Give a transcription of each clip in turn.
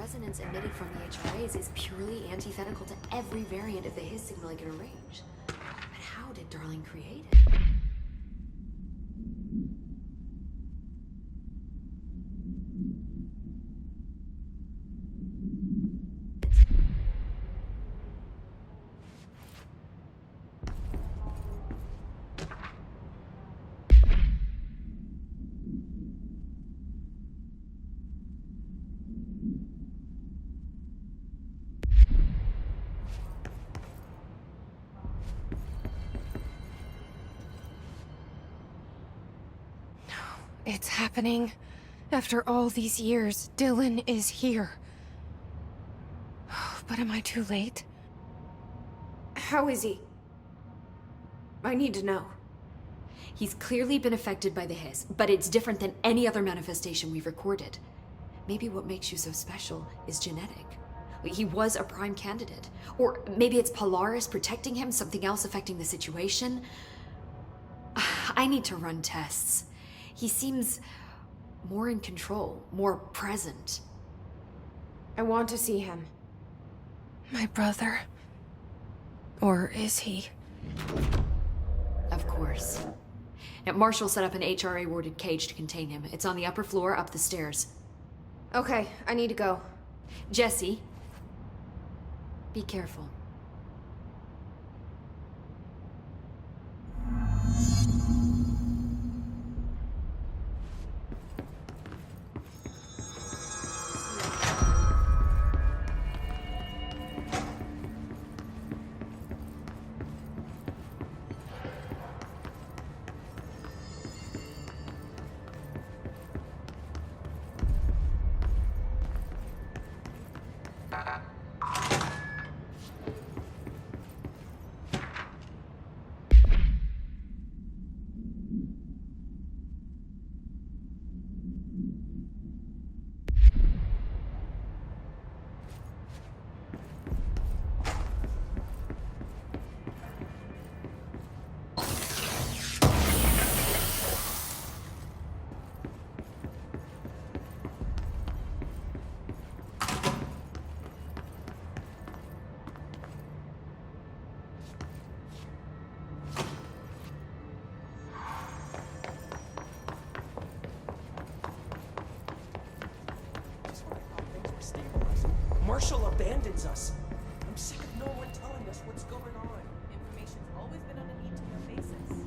resonance emitted from the HRAs is purely antithetical to every variant of the His signal I can arrange. But how did Darling create it? It's happening. After all these years, Dylan is here. But am I too late? How is he? I need to know. He's clearly been affected by the Hiss, but it's different than any other manifestation we've recorded. Maybe what makes you so special is genetic. He was a prime candidate. Or maybe it's Polaris protecting him, something else affecting the situation. I need to run tests. He seems more in control, more present. I want to see him. My brother? Or is he? Of course. Now, Marshall set up an HRA-warded cage to contain him. It's on the upper floor, up the stairs. Okay, I need to go. Jesse, be careful. Marshall abandons us. I'm sick of no one telling us what's going on. Information's always been underneath your faces.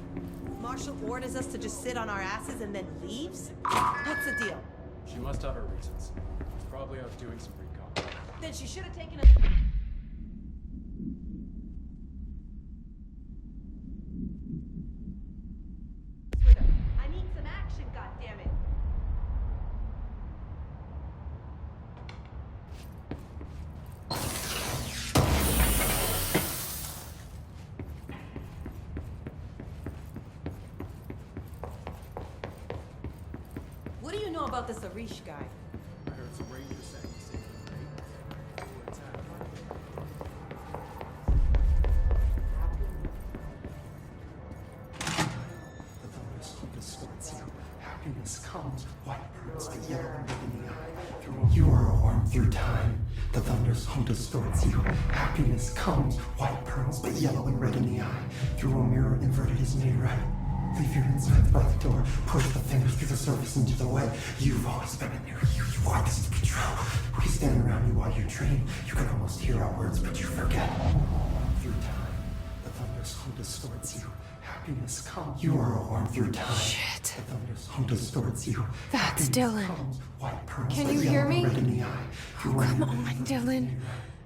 Marshall orders us to just sit on our asses and then leaves? What's the deal? She must have her reasons. She's probably out doing some recon. Then she should have taken a... with her. I need some action, goddammit. What do you know about this Arish guy? I heard some rangers saying the same thing. What's happening? The thunderous hope distorts you. Happiness comes, white pearls, the yellow and red in the eye. You are a worm through time. The thunder's home distorts you. Happiness comes, white pearls, but yellow and red in the eye. Through a mirror inverted is made right. Leave your insides by the door. Push the fingers through the surface into the way. You've always been in there. You want this to be true. We stand around you while you dream. You can almost hear our words, but you forget. Through time, the thunder's home distorts you. Happiness comes. You are a worm through time. Shit. The thunder's home distorts you. That's Happiness Dylan. comes, white pearls, Can but you yellow hear and me? red in the eye. Oh, come on, Dylan.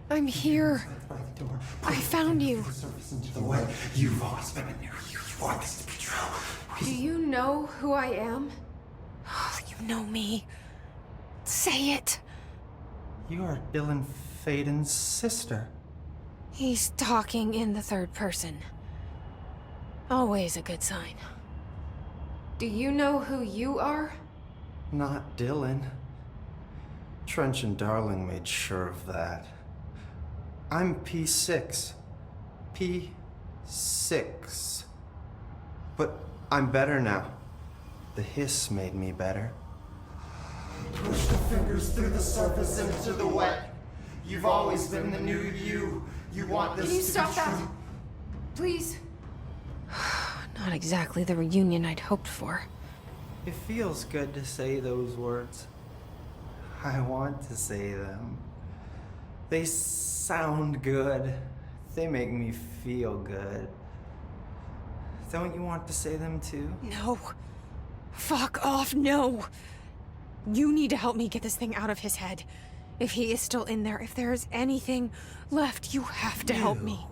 I'm here. By the door. I Push the found fingers you. through the surface into the way. You've always been in there. You want this to be true. Do you know who I am? You know me. Say it. You are Dylan Faden's sister. He's talking in the third person. Always a good sign. Do you know who you are? Not Dylan. Trench and Darling made sure of that. I'm P6. P6. But I'm better now. The hiss made me better. Push the fingers thunders through the surface into the wet. You've always been the new you. You want this Can you to stop be that? true. Please? Not exactly the reunion I'd hoped for. It feels good to say those words. I want to say them. They sound good. They make me feel good. Don't you want to say them too? No. Fuck off, no! You need to help me get this thing out of his head. If he is still in there, if there is anything left, you have to help me.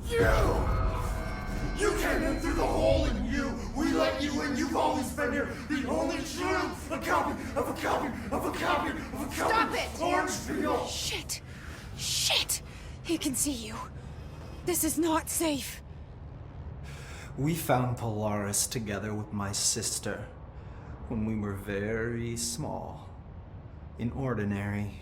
You came in through the hole in you. We let you in. You've always been here. The only truth. A copy of a copy of a copy of a copy. Stop it! Orange peel. Shit! Shit! He can see you. This is not safe. We found Polaris together with my sister when we were very small, in Ordinary,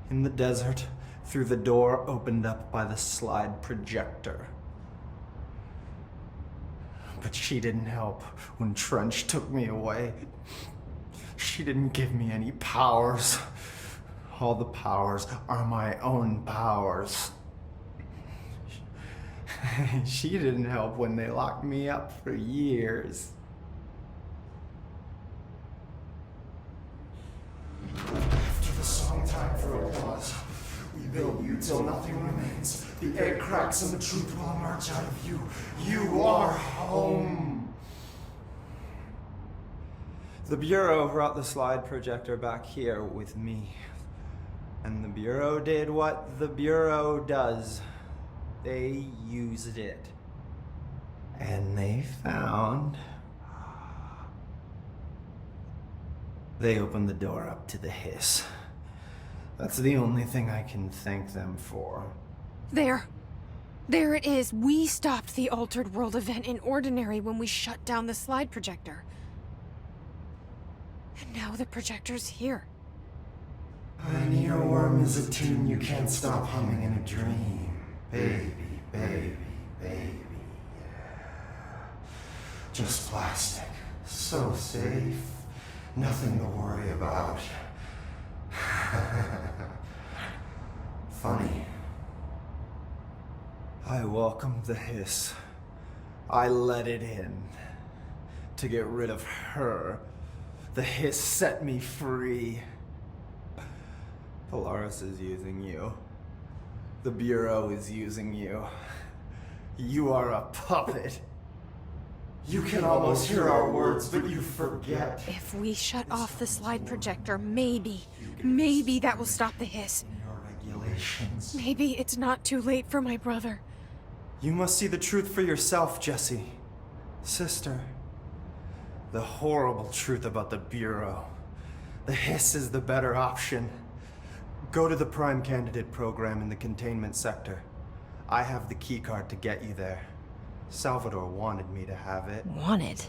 in the desert, through the door opened up by the slide projector. But she didn't help when Trench took me away. She didn't give me any powers. All the powers are my own powers. She didn't help when they locked me up for years. After the song time for applause, we build you till nothing remains. The egg cracks and the truth will emerge out of you. You are home. The Bureau brought the slide projector back here with me. And the Bureau did what the Bureau does. They used it. And they found... They opened the door up to the hiss. That's the only thing I can thank them for. There. There it is. We stopped the Altered World event in Ordinary when we shut down the slide projector. And now the projector's here. An earworm is a tune you can't stop humming in a dream. Baby, baby, baby, yeah. Just plastic. So safe. Nothing to worry about. Funny. I welcomed the hiss. I let it in. To get rid of her. The hiss set me free. Polaris is using you. The Bureau is using you. You are a puppet. You can almost hear our words, but you forget. If we shut off the slide projector, maybe that will stop the hiss. Your regulations. Maybe it's not too late for my brother. You must see the truth for yourself, Jesse. Sister. The horrible truth about the Bureau. The hiss is the better option. Go to the Prime Candidate program in the containment sector. I have the keycard to get you there. Salvador wanted me to have it. Wanted?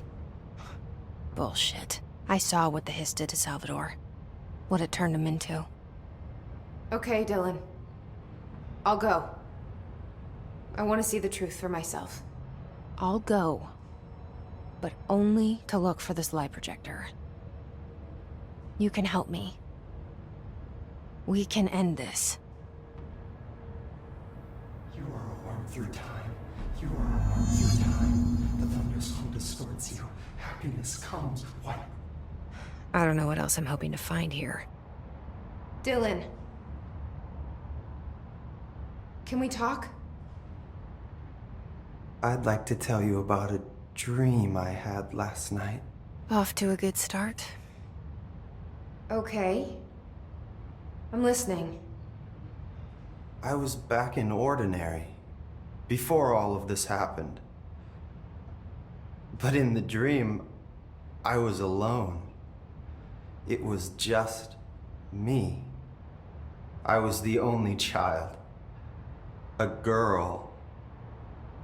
Bullshit. I saw what the hiss did to Salvador. What it turned him into. Okay, Dylan. I'll go. I want to see the truth for myself. I'll go. But only to look for the slide projector. You can help me. We can end this. You are a worm through time. You are a worm through time. The thunder's home distorts you. Happiness comes. What? I don't know what else I'm hoping to find here. Dylan. Can we talk? I'd like to tell you about a dream I had last night. Off to a good start. Okay. I'm listening. I was back in Ordinary, before all of this happened. But in the dream, I was alone. It was just me. I was the only child. A girl.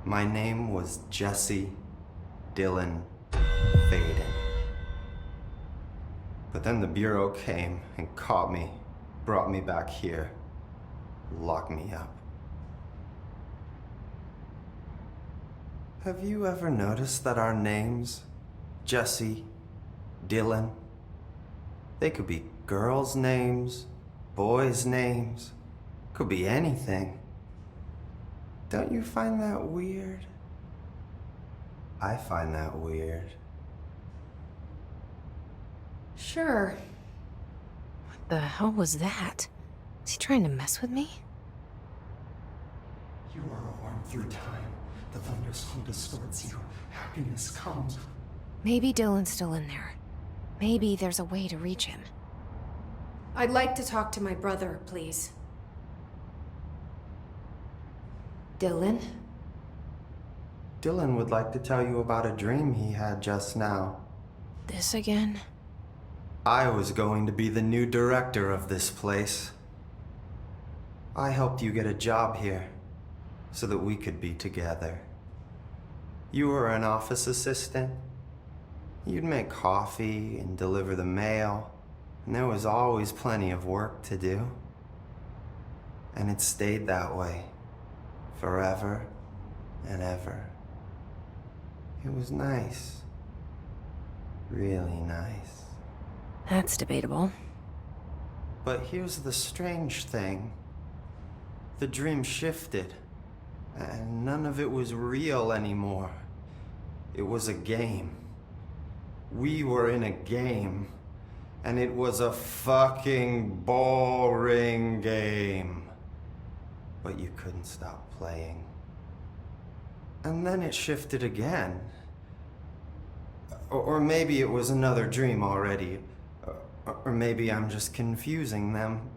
My name was Jesse Dylan Faden. But then the Bureau came and caught me, brought me back here, locked me up. Have you ever noticed that our names, Jesse Dylan. They could be girls' names, boys' names, could be anything. Don't you find that weird? I find that weird. Sure. What the hell was that? Is he trying to mess with me? You are a worm through time. The thunderstorm distorts you. Happiness comes. Maybe Dylan's still in there. Maybe there's a way to reach him. I'd like to talk to my brother, please. Dylan? Dylan would like to tell you about a dream he had just now. This again? I was going to be the new director of this place. I helped you get a job here so that we could be together. You were an office assistant. You'd make coffee and deliver the mail, and there was always plenty of work to do. And it stayed that way, forever and ever. It was nice. Really nice. That's debatable. But here's the strange thing. The dream shifted, and none of it was real anymore. It was a game. We were in a game, and it was a fucking boring game. But you couldn't stop playing. And then it shifted again. Or maybe it was another dream already. Or maybe I'm just confusing them.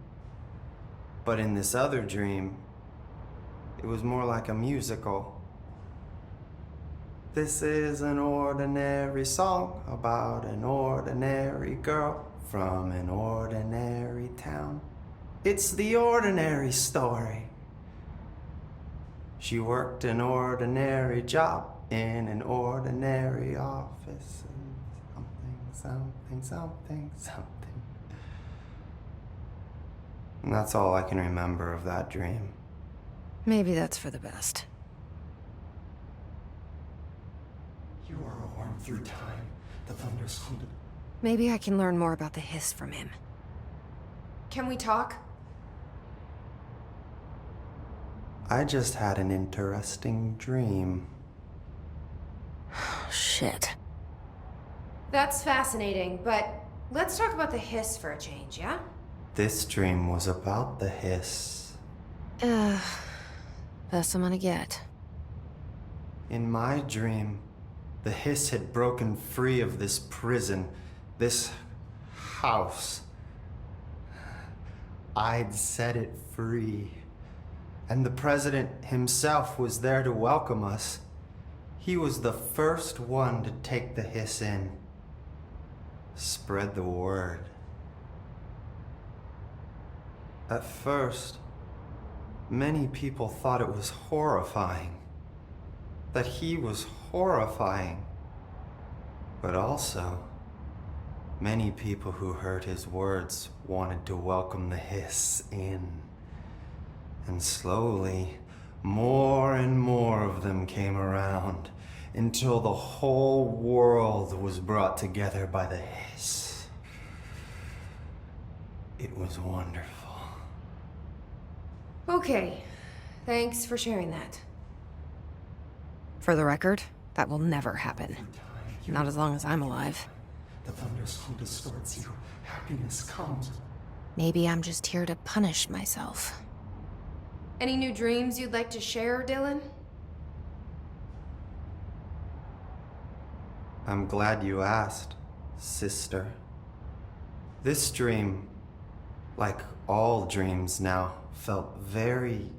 But in this other dream, it was more like a musical. This is an ordinary song about an ordinary girl from an ordinary town. It's the ordinary story. She worked an ordinary job in an ordinary office. Something. And that's all I can remember of that dream. Maybe that's for the best. You are a worm through time. The thunderstorm. Maybe I can learn more about the hiss from him. Can we talk? I just had an interesting dream. Shit. That's fascinating, but let's talk about the hiss for a change, yeah? This dream was about the hiss. Best I'm gonna get. In my dream, the hiss had broken free of this prison, this house. I'd set it free. And the president himself was there to welcome us. He was the first one to take the hiss in. Spread the word. At first, many people thought it was horrifying. That he was horrifying. But also, many people who heard his words wanted to welcome the hiss in. And slowly, more and more of them came around until the whole world was brought together by the hiss. It was wonderful. Okay. Thanks for sharing that. For the record, that will never happen. You Not as long as I'm alive. The thunderstorm distorts you. Happiness comes. Maybe I'm just here to punish myself. Any new dreams you'd like to share, Dylan? I'm glad you asked, sister. This dream, like all dreams now, felt very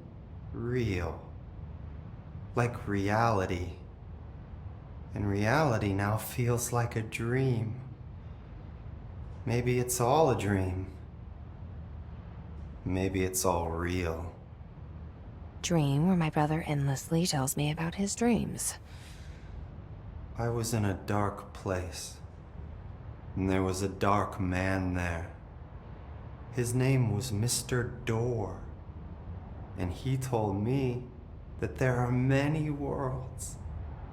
real. Like reality. And reality now feels like a dream. Maybe it's all a dream. Maybe it's all real. Dream where my brother endlessly tells me about his dreams. I was in a dark place, and there was a dark man there. His name was Mr. Door, and he told me that there are many worlds,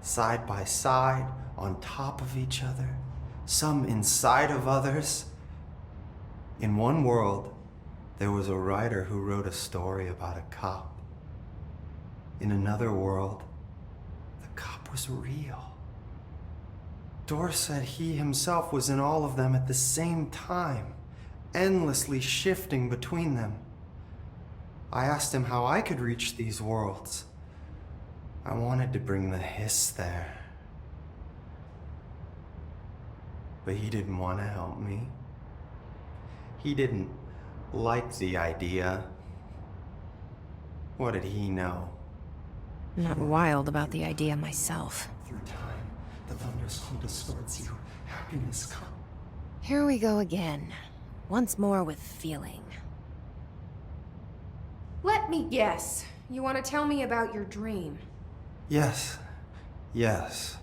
side by side, on top of each other, some inside of others. In one world, there was a writer who wrote a story about a cop. In another world, the cop was real. Dor said he himself was in all of them at the same time, endlessly shifting between them. I asked him how I could reach these worlds. I wanted to bring the hiss there. But he didn't want to help me. He didn't like the idea. What did he know? I'm not wild about the idea myself. Through time, the thunders home distorts you. Happiness comes. Here we go again. Once more with feeling. Let me guess. You want to tell me about your dream? Yes. Yes.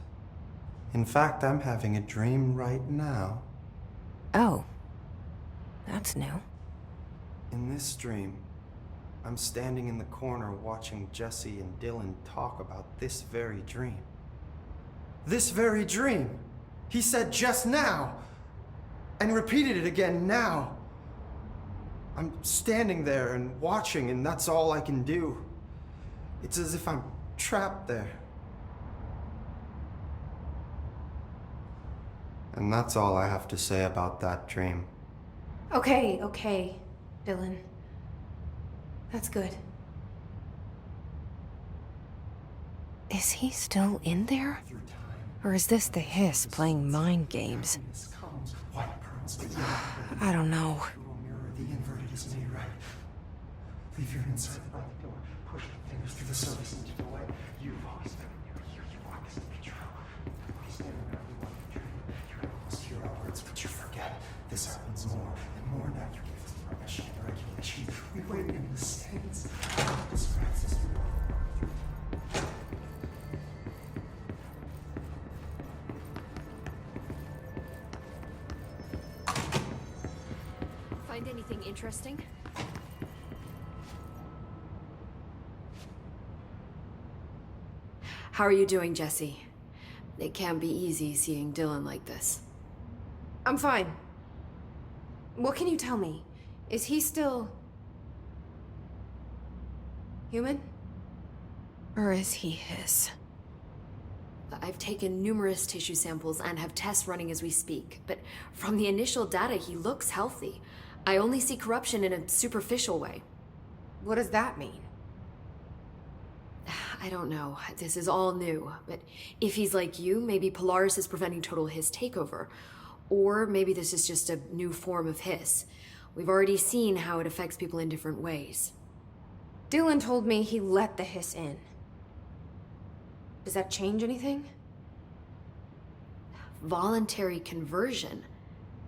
In fact, I'm having a dream right now. Oh. That's new. In this dream, I'm standing in the corner watching Jesse and Dylan talk about this very dream. This very dream! He said just now! And repeated it again now! I'm standing there and watching, and that's all I can do. It's as if I'm trapped there. And that's all I have to say about that dream. Okay, Dylan. That's good. Is he still in there? Through time, Or is this the hiss playing mind games? happiness comes. White pearls to yellow. I don't know. You will mirror the inverted is made right. Leave your inside by the door. Push the fingers through the surface into the light. You've always been here. You want this to be true. We stand around, we want to dream. You can almost hear our words, but you forget. This happens more and more now. You give us permission and regulation. We wait in the stands. This rises through. Find anything interesting? How are you doing, Jesse? It can't be easy seeing Dylan like this. I'm fine. What can you tell me? Is he still... human? Or is he his? I've taken numerous tissue samples and have tests running as we speak, but from the initial data, he looks healthy. I only see corruption in a superficial way. What does that mean? I don't know. This is all new, but if he's like you, maybe Polaris is preventing total hiss takeover. Or maybe this is just a new form of hiss. We've already seen how it affects people in different ways. Dylan told me he let the hiss in. Does that change anything? Voluntary conversion.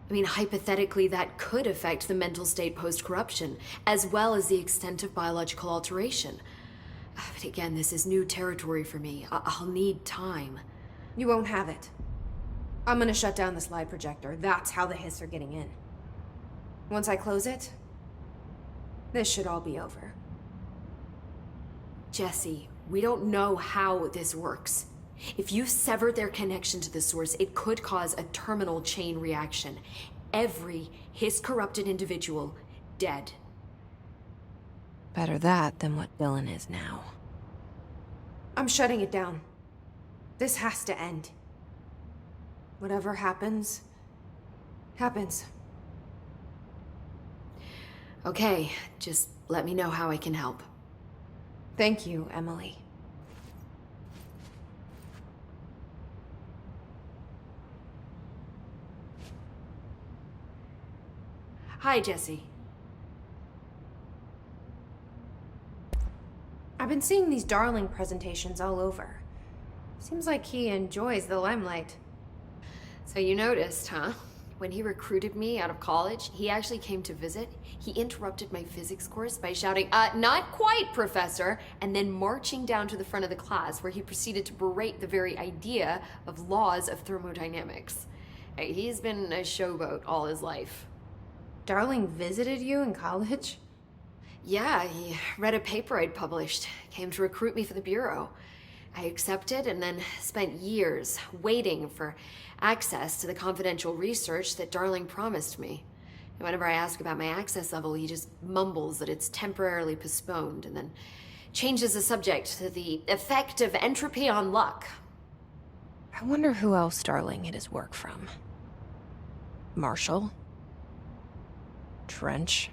I mean, hypothetically, that could affect the mental state post-corruption, as well as the extent of biological alteration. But again, this is new territory for me. I'll need time. You won't have it. I'm gonna shut down the slide projector. That's how the hiss are getting in. Once I close it, this should all be over. Jesse, we don't know how this works. If you sever their connection to the source, it could cause a terminal chain reaction. Every hiss-corrupted individual dead. Better that than what Dylan is now. I'm shutting it down. This has to end. Whatever happens, happens. Okay, just let me know how I can help. Thank you, Emily. Hi, Jesse. I've been seeing these Darling presentations all over. Seems like he enjoys the limelight. So you noticed, huh? When he recruited me out of college, he actually came to visit. He interrupted my physics course by shouting, not quite, Professor, and then marching down to the front of the class where he proceeded to berate the very idea of laws of thermodynamics. He's been a showboat all his life. Darling visited you in college? Yeah, he read a paper I'd published, came to recruit me for the Bureau. I accepted and then spent years waiting for access to the confidential research that Darling promised me. And whenever I ask about my access level, he just mumbles that it's temporarily postponed and then changes the subject to the effect of entropy on luck. I wonder who else Darling hid his work from. Marshall? Trench?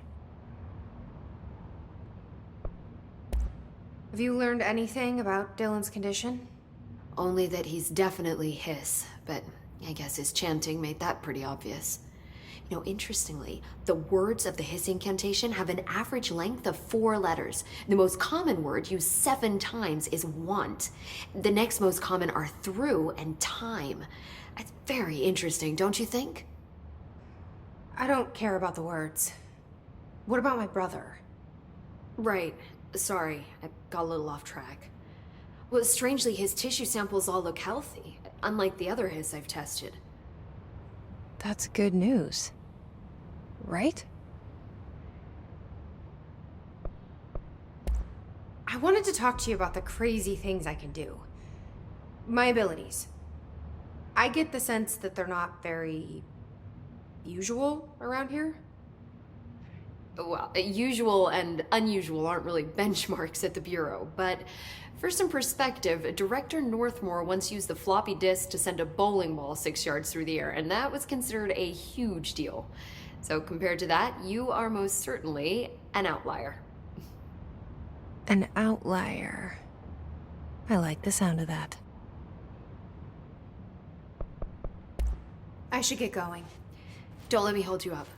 Have you learned anything about Dylan's condition? Only that he's definitely hiss, but I guess his chanting made that pretty obvious. You know, interestingly, the words of the hiss incantation have an average length of 4 letters. The most common word used 7 times is want. The next most common are through and time. It's very interesting, don't you think? I don't care about the words. What about my brother? Right. Sorry, I got a little off track. Well, strangely, his tissue samples all look healthy, unlike the other hiss I've tested. That's good news. Right? I wanted to talk to you about the crazy things I can do. My abilities. I get the sense that they're not very usual around here. Well, usual and unusual aren't really benchmarks at the Bureau, but for some perspective, Director Northmore once used the floppy disk to send a bowling ball 6 yards through the air, and that was considered a huge deal. So compared to that, you are most certainly an outlier. An outlier. I like the sound of that. I should get going. Don't let me hold you up.